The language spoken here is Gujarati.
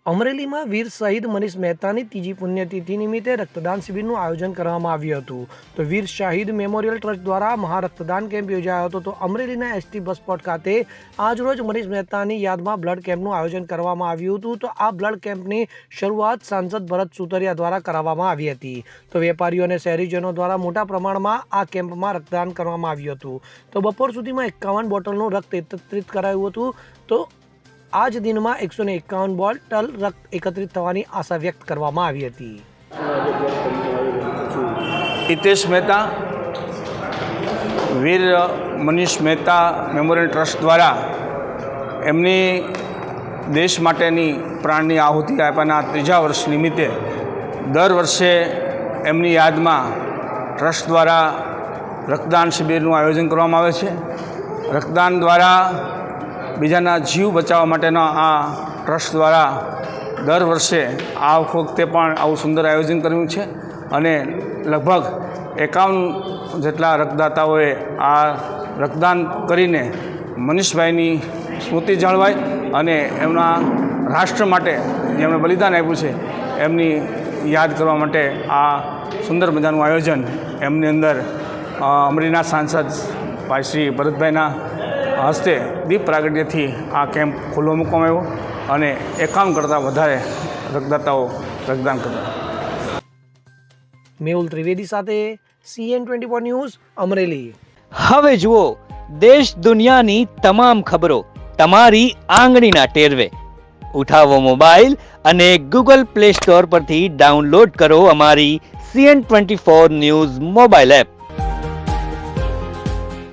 અમરેલીમાં વીર શહીદ મનીષ મહેતાની ત્રીજી પુણ્યતિથિ નિમિત્તે રક્તદાન શિબિરનું આયોજન કરવામાં આવ્યું હતું. તો વીર શહીદ મેમોરિયલ ટ્રસ્ટ દ્વારા મહારક્તદાન કેમ્પ યોજાયો હતો. તો અમરેલીના એસટી બસ સ્પોટ ખાતે આજરોજ મનીષ મહેતાની યાદમાં બ્લડ કેમ્પનું આયોજન કરવામાં આવ્યું હતું. તો આ બ્લડ કેમ્પની શરૂઆત સાંસદ ભરત સુતરિયા દ્વારા કરાવવામાં આવી હતી. તો વેપારીઓ અને શહેરીજનો દ્વારા મોટા પ્રમાણમાં આ કેમ્પમાં રક્તદાન કરવામાં આવ્યું હતું. તો બપોર સુધીમાં 51 બોટલનું રક્ત એકત્રિત કરાયું હતું. તો આ જ દિનમાં 151 બોટલ રક્ત એકત્રિત થવાની આશા વ્યક્ત કરવામાં આવી હતી. હિતેશ મહેતા વીર મનીષ મહેતા મેમોરિયલ ટ્રસ્ટ દ્વારા એમની દેશ માટેની પ્રાણની આહુતિ આપવાના 3જા વર્ષ નિમિત્તે દર વર્ષે એમની યાદમાં ટ્રસ્ટ દ્વારા રક્તદાન શિબિરનું આયોજન કરવામાં આવે છે. રક્તદાન દ્વારા બીજાના જીવ બચાવવા માટેના આ ટ્રસ્ટ દ્વારા દર વર્ષે આ વખતે પણ આવું સુંદર આયોજન કર્યું છે અને લગભગ 51 જેટલા રક્તદાતાઓએ આ રક્તદાન કરીને મનીષભાઈની સ્મૃતિ જાળવાય અને એમના રાષ્ટ્ર માટે જેમણે બલિદાન આપ્યું છે એમની યાદ કરવા માટે આ સુંદર મજાનું આયોજન એમની અંદર અમરેલીના સાંસદ ભાઈ શ્રી ભરતભાઈના હસ્તે દીપ પ્રાગટ્યથી આ કેમ્પ ખુલ્લો મૂકવામાં આવ્યો અને 51 કરતાં વધારે રક્તદાતાઓ રક્તદાન કર્યા. મેહુલ ત્રિવેદી સાથે CN24 ન્યૂઝ અમરેલી. હવે જુઓ દેશ દુનિયાની તમામ ખબરો તમારી આંગળીના ટેરવે. ઉઠાવો મોબાઈલ અને Google Play Store પરથી ડાઉનલોડ કરો અમારી CN24 ન્યૂઝ મોબાઈલ એપ.